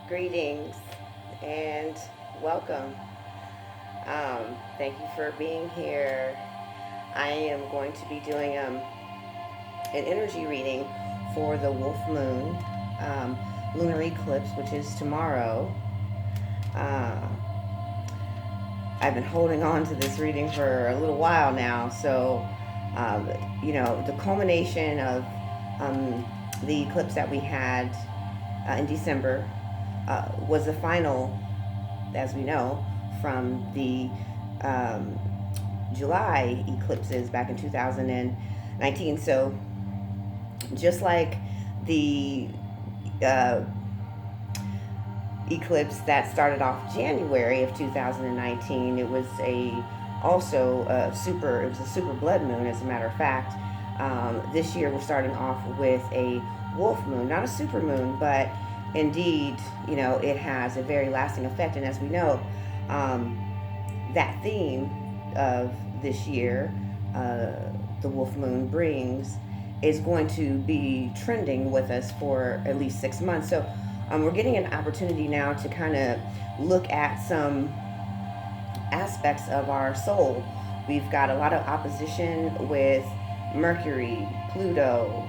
Greetings and welcome. Thank you for being here. I am going to be doing an energy reading for the wolf moon, lunar eclipse, which is tomorrow. I've been holding on to this reading for a little while now, so the culmination of the eclipse that we had in December was the final, as we know, from the July eclipses back in 2019. So just like the eclipse that started off January of 2019, it was a super blood moon, as a matter of fact. This year we're starting off with a wolf moon, not a super moon, but indeed, it has a very lasting effect. And as we know, that theme of this year, the wolf moon brings, is going to be trending with us for at least 6 months. So we're getting an opportunity now to kind of look at some aspects of our soul. We've got a lot of opposition with Mercury, Pluto,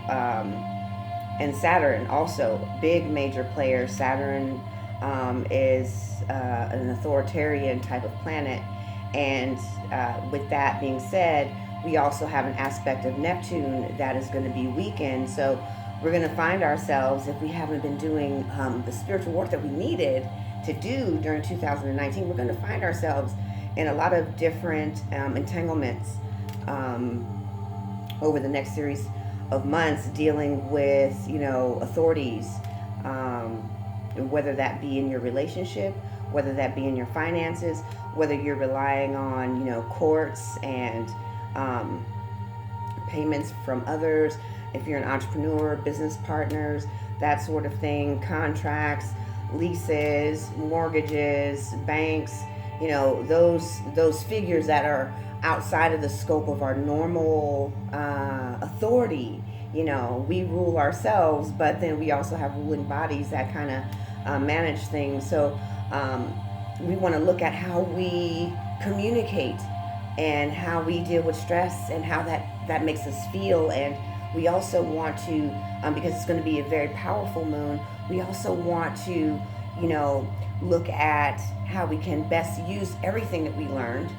and Saturn, also big major players. Saturn is an authoritarian type of planet, and with that being said, we also have an aspect of Neptune that is going to be weakened. So we're going to find ourselves, if we haven't been doing the spiritual work that we needed to do during 2019, we're going to find ourselves in a lot of different entanglements over the next series of months, dealing with authorities, whether that be in your relationship, whether that be in your finances, whether you're relying on courts and payments from others, if you're an entrepreneur, business partners, that sort of thing, contracts, leases, mortgages, banks, those figures that are outside of the scope of our normal authority. We rule ourselves, but then we also have ruling bodies that kind of manage things. So we want to look at how we communicate and how we deal with stress and how that makes us feel. And we also want to, because it's going to be a very powerful moon, we also want to, look at how we can best use everything that we learned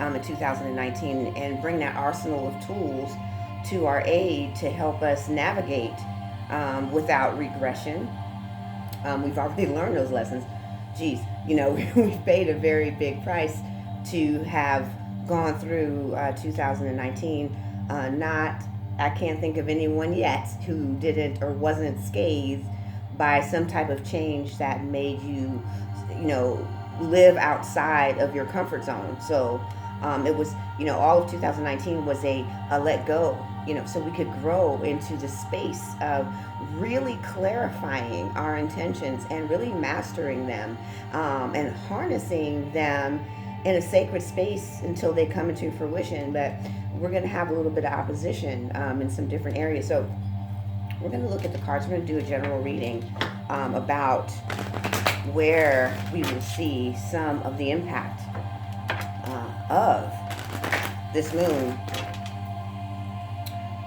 in 2019 and bring that arsenal of tools to our aid to help us navigate without regression. We've already learned those lessons. Geez, we've paid a very big price to have gone through 2019. I can't think of anyone yet who didn't or wasn't scathed by some type of change that made you, live outside of your comfort zone. So it was, all of 2019 was a let go, so we could grow into the space of really clarifying our intentions and really mastering them, and harnessing them in a sacred space until they come into fruition. But we're going to have a little bit of opposition in some different areas. So we're going to look at the cards. We're going to do a general reading about where we will see some of the impact of this moon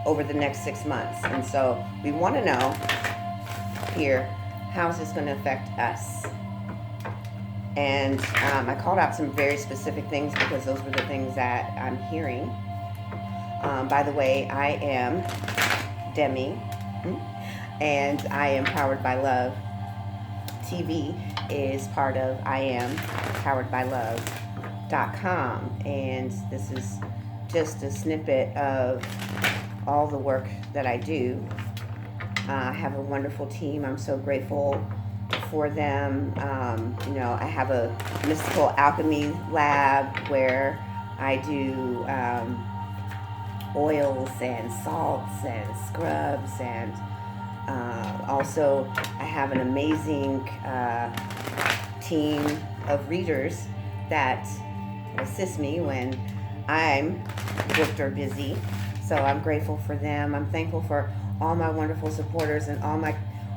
over the next 6 months. And so we want to know here, how is this going to affect us? And I called out some very specific things because those were the things that I'm hearing. By the way, I am Demi, and I am Powered by Love. TV is part of iampoweredbylove.com, and this is just a snippet of all the work that I do. I have a wonderful team. I'm so grateful for them. I have a mystical alchemy lab where I do oils and salts and scrubs, and also I have an amazing team of readers that assist me when I'm booked or busy. So I'm grateful for them. I'm thankful for all my wonderful supporters and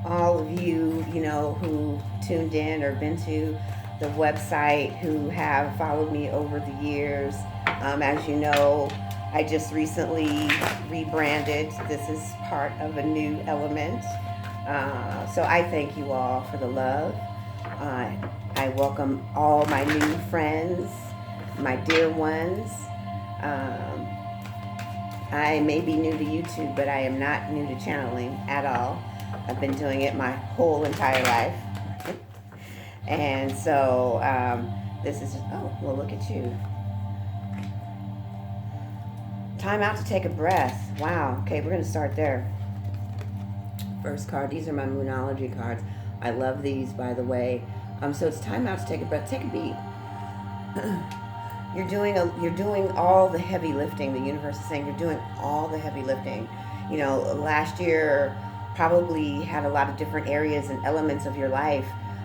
all of you, who tuned in or been to the website, who have followed me over the years. As you know, I just recently rebranded. This is part of a new element. So I thank you all for the love. I welcome all my new friends, my dear ones. I may be new to YouTube, but I am not new to channeling at all. I've been doing it my whole entire life. And so this is, oh, well, look at you. Time out to take a breath. Wow. Okay, we're going to start there. First card. These are my Moonology cards. I love these, by the way. So it's time out to take a breath. Take a beat. You're doing all the heavy lifting. The universe is saying you're doing all the heavy lifting. Last year probably had a lot of different areas and elements of your life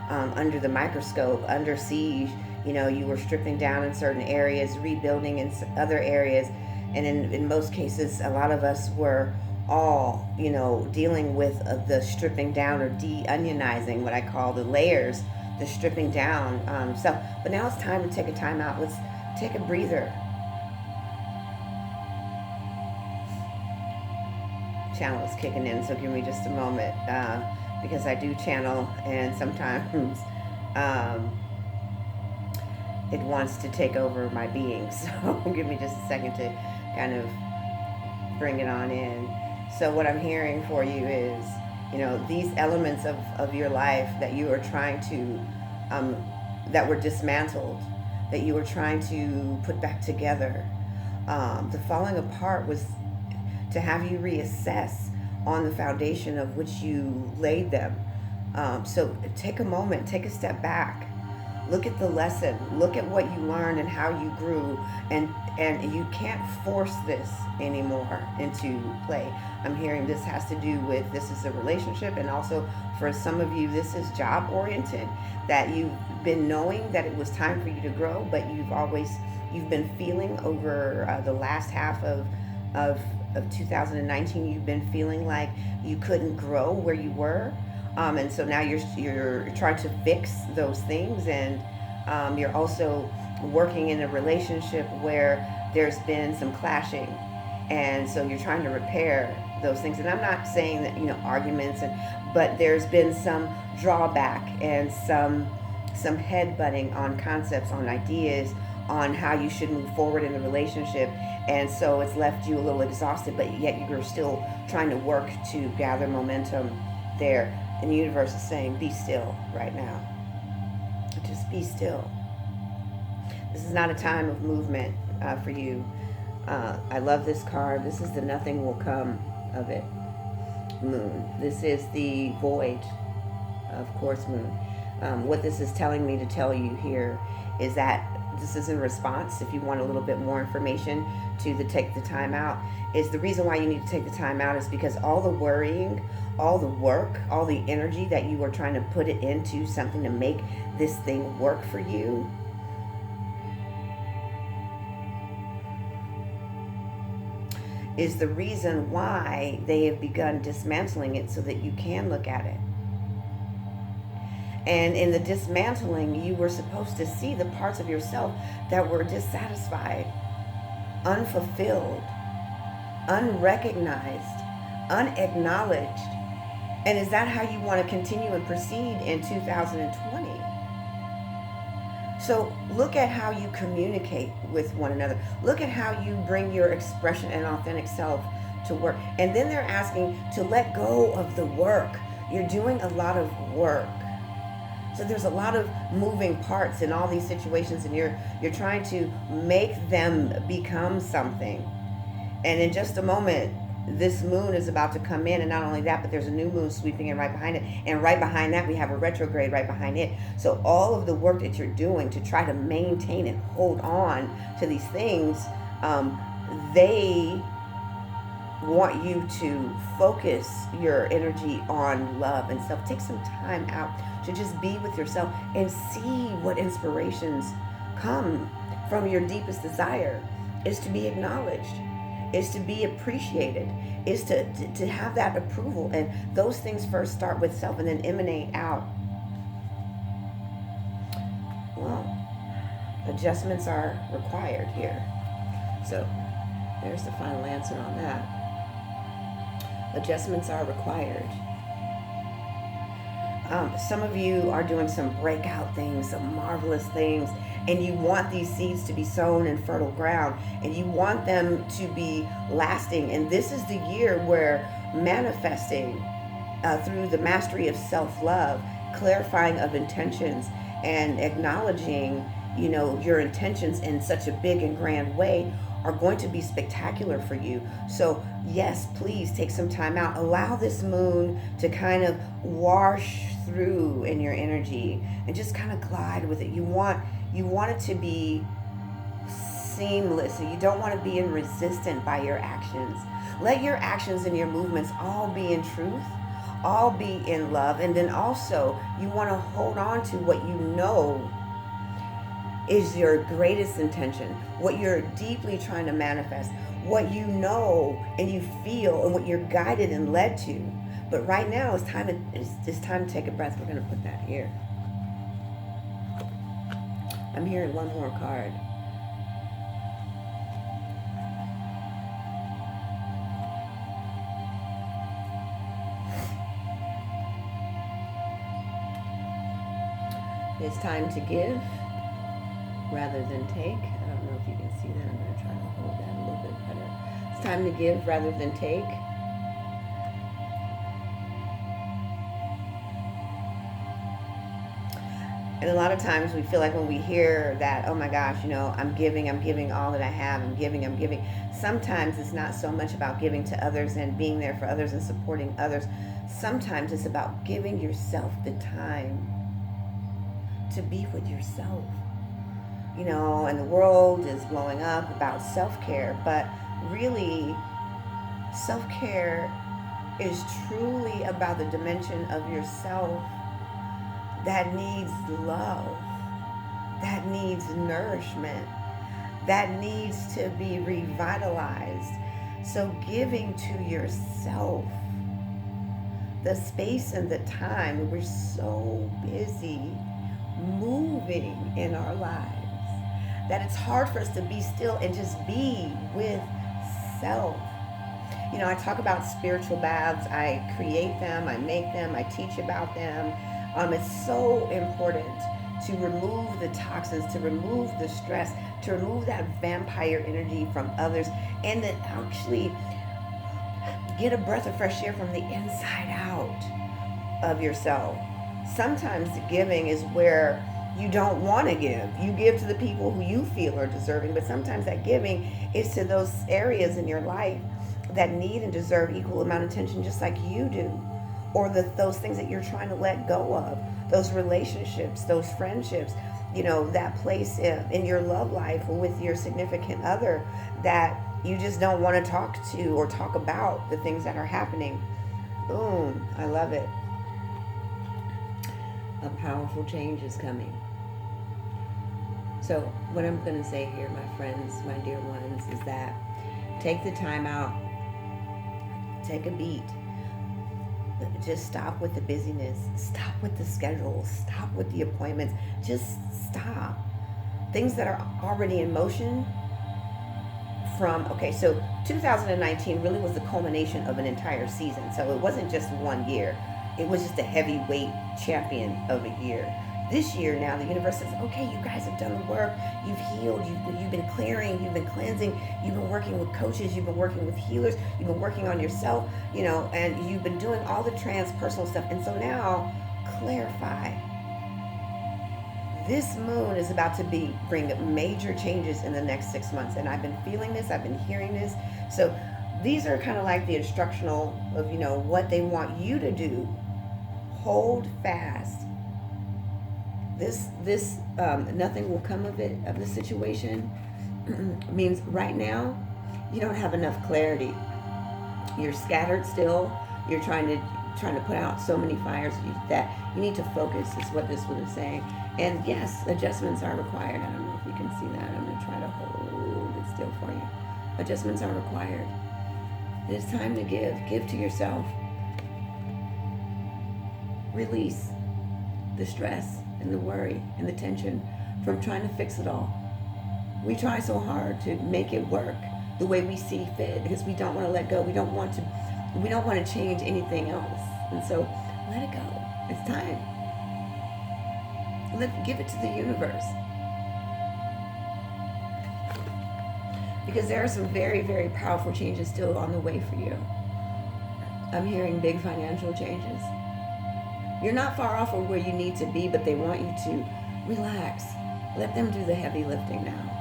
under the microscope, under siege. You were stripping down in certain areas, rebuilding in other areas. And in most cases, a lot of us were all, dealing with the stripping down or de-onionizing, what I call the layers, the stripping down. But now it's time to take a time out. Let's take a breather. Channel is kicking in, so give me just a moment, because I do channel, and sometimes it wants to take over my being. So give me just a second to kind of bring it on in. So what I'm hearing for you is, these elements of your life that you are trying to, that were dismantled, that you were trying to put back together. The falling apart was to have you reassess on the foundation of which you laid them. So take a moment, take a step back. Look at the lesson. Look at what you learned and how you grew. And you can't force this anymore into play. I'm hearing this has to do with, this is a relationship, and also for some of you, this is job oriented, that you've been knowing that it was time for you to grow, but you've been feeling over the last half of 2019, you've been feeling like you couldn't grow where you were. And so now you're trying to fix those things, and you're also working in a relationship where there's been some clashing, and so you're trying to repair those things. And I'm not saying that arguments, but there's been some drawback and some headbutting on concepts, on ideas, on how you should move forward in the relationship, and so it's left you a little exhausted, but yet you're still trying to work to gather momentum there. And the universe is saying, be still right now. Just be still. This is not a time of movement for you. I love this card. This is the nothing will come of it. Moon. This is the void, of course, moon. What this is telling me to tell you here is that this is in response, if you want a little bit more information, to take the time out. Is the reason why you need to take the time out is because all the worrying, all the work, all the energy that you are trying to put it into something to make this thing work for you, is the reason why they have begun dismantling it so that you can look at it. And in the dismantling, you were supposed to see the parts of yourself that were dissatisfied, unfulfilled, unrecognized, unacknowledged. And is that how you want to continue and proceed in 2020? So look at how you communicate with one another. Look at how you bring your expression and authentic self to work. And then they're asking to let go of the work. You're doing a lot of work. So there's a lot of moving parts in all these situations, and you're trying to make them become something. And in just a moment, this moon is about to come in, and not only that, but there's a new moon sweeping in right behind it, and right behind that we have a retrograde right behind it. So all of the work that you're doing to try to maintain and hold on to these things, they want you to focus your energy on love and self. Take some time out to just be with yourself and see what inspirations come from your deepest desire. Is to be acknowledged, is to be appreciated, is to have that approval. And those things first start with self and then emanate out. Well, adjustments are required here. So there's the final answer on that. Adjustments are required. Some of you are doing some breakout things, some marvelous things, and you want these seeds to be sown in fertile ground, and you want them to be lasting. And this is the year where manifesting through the mastery of self-love, clarifying of intentions, and acknowledging, your intentions in such a big and grand way are going to be spectacular for you. So yes, please take some time out. Allow this moon to kind of wash through in your energy and just kind of glide with it. You want it to be seamless. So you don't want to be resistant by your actions. Let your actions and your movements all be in truth, all be in love. And then also you want to hold on to what you know is your greatest intention, what you're deeply trying to manifest, what you know and you feel and what you're guided and led to. But right now it's time to take a breath. We're going to put that here. I'm hearing one more card. It's time to give rather than take. I don't know if you can see that. I'm going to try to hold that a little bit better. It's time to give rather than take. And a lot of times we feel like when we hear that, oh my gosh, I'm giving all that I have, I'm giving. Sometimes it's not so much about giving to others and being there for others and supporting others. Sometimes it's about giving yourself the time to be with yourself. And the world is blowing up about self-care, but really self-care is truly about the dimension of yourself that needs love, that needs nourishment, that needs to be revitalized. So giving to yourself the space and the time. We're so busy moving in our lives that it's hard for us to be still and just be with self. I talk about spiritual baths. I create them, I make them, I teach about them. It's so important to remove the toxins, to remove the stress, to remove that vampire energy from others, and then actually get a breath of fresh air from the inside out of yourself. Sometimes the giving is where you don't want to give. You give to the people who you feel are deserving, but sometimes that giving is to those areas in your life that need and deserve equal amount of attention just like you do. Or those things that you're trying to let go of, those relationships, those friendships, that place in your love life with your significant other that you just don't want to talk to or talk about the things that are happening. Boom, I love it. A powerful change is coming. So what I'm going to say here, my friends, my dear ones, is that take the time out, take a beat. Just stop with the busyness. Stop with the schedule. Stop with the appointments. Just stop. Things that are already in motion so 2019 really was the culmination of an entire season. So it wasn't just 1 year. It was just a heavyweight champion of a year. This year now, the universe says, okay, you guys have done the work. You've healed. You've been clearing. You've been cleansing. You've been working with coaches. You've been working with healers. You've been working on yourself, and you've been doing all the transpersonal stuff. And so now, clarify. This moon is about to bring major changes in the next 6 months. And I've been feeling this. I've been hearing this. So these are kind of like the instructional of, what they want you to do. Hold fast. This nothing will come of it, of the situation, means right now you don't have enough clarity. You're scattered still. You're trying to put out so many fires that you need to focus, is what this one is saying. And yes, adjustments are required. I don't know if you can see that. I'm going to try to hold it still for you. Adjustments are required. It is time to give. Give to yourself. Release the stress and the worry and the tension from trying to fix it all. We try so hard to make it work the way we see fit because we don't want to let go. We don't want to change anything else. And so let it go. It's time. Give it to the universe. Because there are some very, very powerful changes still on the way for you. I'm hearing big financial changes. You're not far off of where you need to be, but they want you to relax. Let them do the heavy lifting now.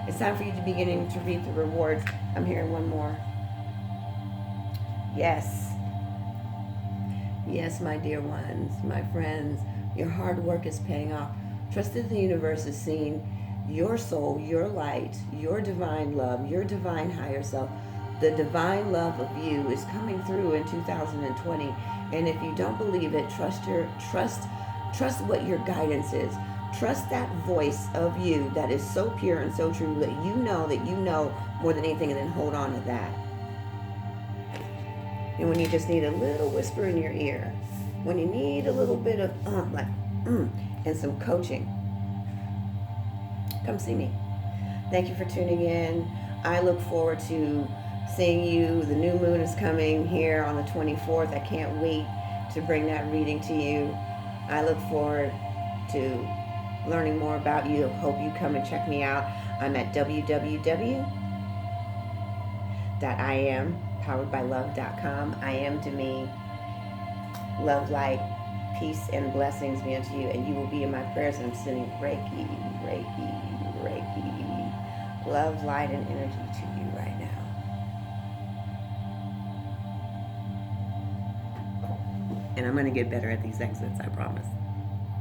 It's time for you to be beginning to reap the rewards. I'm hearing one more. Yes. Yes, my dear ones, my friends, your hard work is paying off. Trust that the universe is seeing your soul, your light, your divine love, your divine higher self. The divine love of you is coming through in 2020. And if you don't believe it, trust what your guidance is. Trust that voice of you that is so pure and so true that you know more than anything, and then hold on to that. And when you just need a little whisper in your ear, when you need a little bit of and some coaching, come see me. Thank you for tuning in. I look forward to seeing you. The new moon is coming here on the 24th. I can't wait to bring that reading to you. I look forward to learning more about you. Hope you come and check me out. I'm at www.iampoweredbylove.com. I am to me. Love, light, peace, and blessings be unto you. And you will be in my prayers. And I'm sending Reiki, love, light, and energy to you right now. And I'm going to get better at these exits, I promise.